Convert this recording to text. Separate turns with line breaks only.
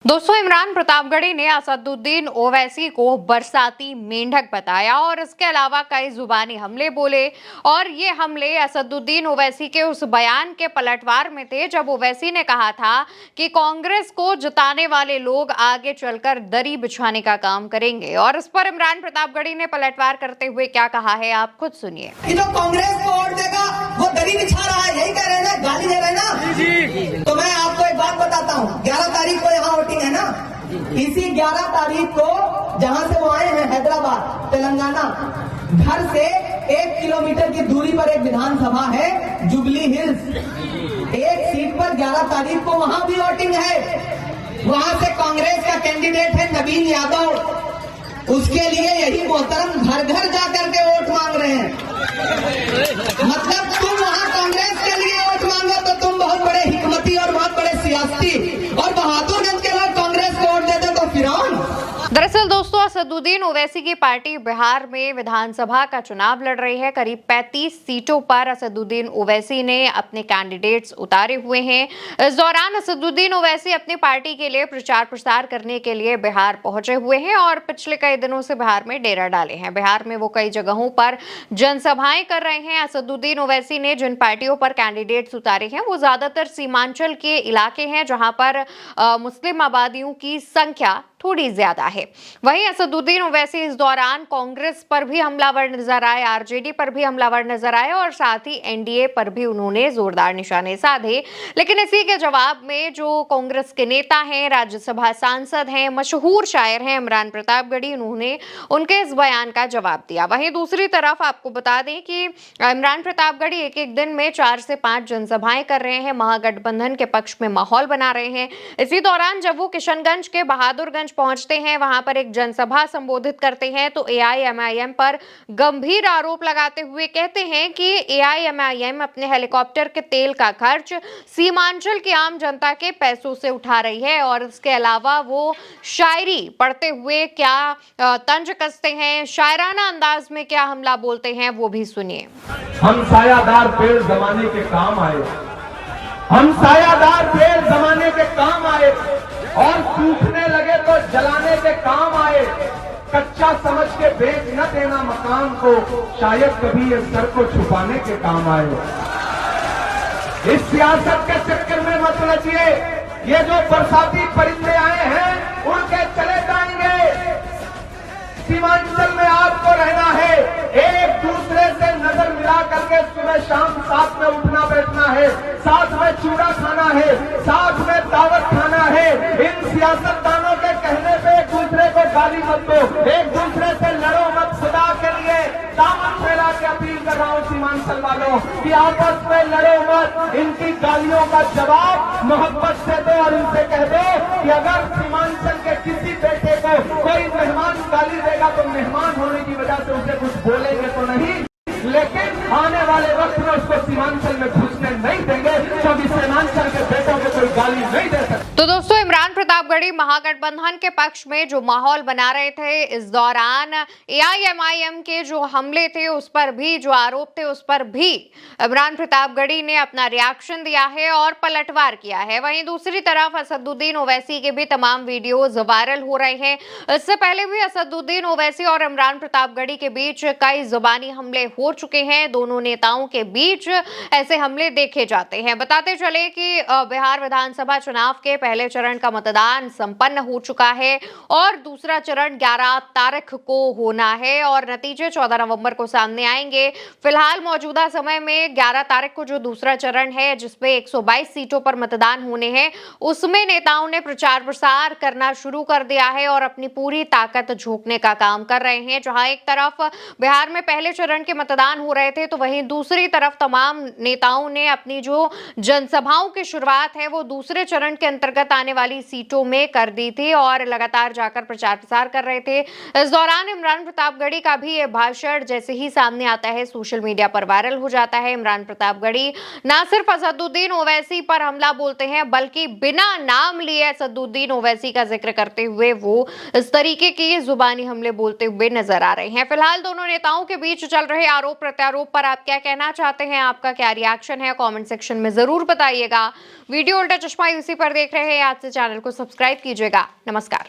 दोस्तों, इमरान प्रतापगढ़ी ने असदुद्दीन ओवैसी को बरसाती मेंढक बताया और इसके अलावा कई जुबानी हमले बोले। और ये हमले असदुद्दीन ओवैसी के उस बयान के पलटवार में थे जब ओवैसी ने कहा था कि कांग्रेस को जिताने वाले लोग आगे चलकर दरी बिछाने का काम करेंगे। और इस पर इमरान प्रतापगढ़ी ने पलटवार करते हुए क्या कहा है, आप खुद सुनिए।
जो कांग्रेस को वोट देगा वो दरी बिछा रहा है, यही कह रहे हैं ना, गाली दे रहे हैं ना। जी। तो मैं आपको एक बात बताता हूँ, 11 तारीख को यहाँ वोटिंग है ना। इसी 11 तारीख को जहाँ से वो आए हैं, हैदराबाद तेलंगाना, घर से 1 किलोमीटर की दूरी पर एक विधानसभा है, जुबली हिल्स। एक सीट पर 11 तारीख को वहां भी वोटिंग है। वहां से कांग्रेस का कैंडिडेट है नवीन यादव। उसके लिए यही मोहतरम घर घर जाकर के वोट मांग रहे हैं। मतलब तुम वहां कांग्रेस के लिए वोट मांगो तो तुम बहुत बड़े हिकमती और बहुत बड़े सियासी, और बहादुरगंज के लोग कांग्रेस को वोट देते तो फिरौन।
दरअसल दोस्तों, असदुद्दीन ओवैसी की पार्टी बिहार में विधानसभा का चुनाव लड़ रही है। करीब 35 सीटों पर असदुद्दीन ओवैसी ने अपने कैंडिडेट्स उतारे हुए हैं। इस दौरान असदुद्दीन ओवैसी अपनी पार्टी के लिए प्रचार प्रसार करने के लिए बिहार पहुंचे हुए हैं और पिछले कई दिनों से बिहार में डेरा डाले हैं। बिहार में वो कई जगहों पर जनसभाएं कर रहे हैं। असदुद्दीन ओवैसी ने जिन पार्टियों पर कैंडिडेट्स उतारे हैं वो ज्यादातर सीमांचल के इलाके हैं, जहां पर मुस्लिम आबादियों की संख्या थोड़ी ज्यादा है। वहीं असदुद्दीन ओवैसी इस दौरान कांग्रेस पर भी हमलावर नजर आए, आरजेडी पर भी हमलावर नजर आए और साथ ही एनडीए पर भी उन्होंने जोरदार निशाने साधे। लेकिन इसी के जवाब में जो कांग्रेस के नेता हैं, राज्यसभा सांसद हैं, मशहूर शायर हैं इमरान प्रतापगढ़ी, उन्होंने उनके इस बयान का जवाब दिया। वहीं दूसरी तरफ आपको बता दें कि इमरान प्रतापगढ़ी एक एक दिन में 4 से 5 जनसभाएं कर रहे हैं, महागठबंधन के पक्ष में माहौल बना रहे हैं। इसी दौरान जब वो किशनगंज के बहादुरगंज पहुंचते हैं, वहां पर एक जनसभा संबोधित करते हैं, तो एआईएमआईएम पर गंभीर आरोप लगाते हुए कहते हैं कि एआईएमआईएम अपने हेलीकॉप्टर के तेल का खर्च सीमांचल की आम जनता के पैसों से उठा रही है। और इसके अलावा वो शायरी पढ़ते हुए क्या तंज कसते हैं, शायराना अंदाज में क्या हमला बोलते हैं, वो भी सुनिए।
हम सायादार पेड़ जमाने के काम आए, हम सायादार पेड़ जमाने के काम आए, और सूखने लगे तो जलाने के काम आए। कच्चा समझ के बेच न देना मकान को, शायद कभी इस सर को छुपाने के काम आए। इस सियासत के चक्कर में मत लगिए, ये जो बरसाती परिंदे आए हैं उड़ के चले जाएंगे। सीमांचल में आपको रहना है, एक दूसरे से नजर मिला करके सुबह शाम साथ में उठना बैठना है, साथ में चूड़ा खाना है, साथ में दावत खाना है। इन सियासतदानों के कहने पे एक दूसरे को गाली मत दो, एक दूसरे से लड़ो मत। खुदा के लिए दामन फैला के अपील कर रहा हूँ सीमांचल वालों कि आपस में लड़ो मत। इनकी गालियों का जवाब मोहब्बत से दो और इनसे कह दो कि अगर सीमांचल के किसी बेटे को कोई मेहमान गाली देगा तो मेहमान होने की वजह से उसे कुछ बोलेंगे तो नहीं, लेकिन आने वाले वक्त में उसको सीमांचल में घुसने नहीं देंगे, क्योंकि सीमांचल के बेटों को कोई गाली नहीं दे सकता।
तो दोस्तों, इमरान प्रतापगढ़ी महागठबंधन के पक्ष में जो माहौल बना रहे थे, इस दौरान एआईएमआईएम के जो हमले थे उस पर भी, जो आरोप थे उस पर भी इमरान प्रतापगढ़ी ने अपना रिएक्शन दिया है और पलटवार किया है। वहीं दूसरी तरफ असदुद्दीन ओवैसी के भी तमाम वीडियोज वायरल हो रहे हैं। इससे पहले भी असदुद्दीन ओवैसी और इमरान प्रतापगढ़ी के बीच कई जुबानी हमले हो चुके हैं। दोनों नेताओं के बीच ऐसे हमले देखे जाते हैं। बताते चले कि बिहार विधानसभा चुनाव के पहले चरण का मतदान संपन्न हो चुका है और दूसरा चरण 11 तारीख को होना है और नतीजे 14 नवंबर को सामने आएंगे। फिलहाल मौजूदा समय में 11 तारीख को जो दूसरा चरण है, जिसमें 122 सीटों पर मतदान होने हैं, उसमें नेताओं ने प्रचार प्रसार करना शुरू कर दिया है और अपनी पूरी ताकत झोंकने का काम कर रहे हैं। जहां एक तरफ बिहार में पहले चरण के मतदान हो रहे थे, तो वहीं दूसरी तरफ तमाम नेताओं ने अपनी जो जनसभाओं की शुरुआत है वो दूसरे चरण के अंतर्गत आने वाली सीटों में कर दी थी और लगातार जाकर प्रचार प्रसार कर रहे थे। इस दौरान इमरान प्रतापगढ़ी का भी ये भाषण जैसे ही सामने आता है सोशल मीडिया पर वायरल हो जाता है। इमरान प्रतापगढ़ी ना सिर्फ असदुद्दीन ओवैसी पर हमला बोलते हैं, बल्कि बिना नाम लिए असदुद्दीन ओवैसी का जिक्र करते हुए वो इस तरीके की जुबानी हमले बोलते हुए नजर आ रहे हैं। फिलहाल दोनों नेताओं के बीच चल रहे आरोप प्रत्यारोप पर आप क्या कहना चाहते हैं, आपका क्या रिएक्शन है, कमेंट सेक्शन में जरूर बताइएगा। वीडियो उल्टा चश्मा यूसी पर देख रहे हैं, आज से चैनल को सब्सक्राइब कीजिएगा। नमस्कार।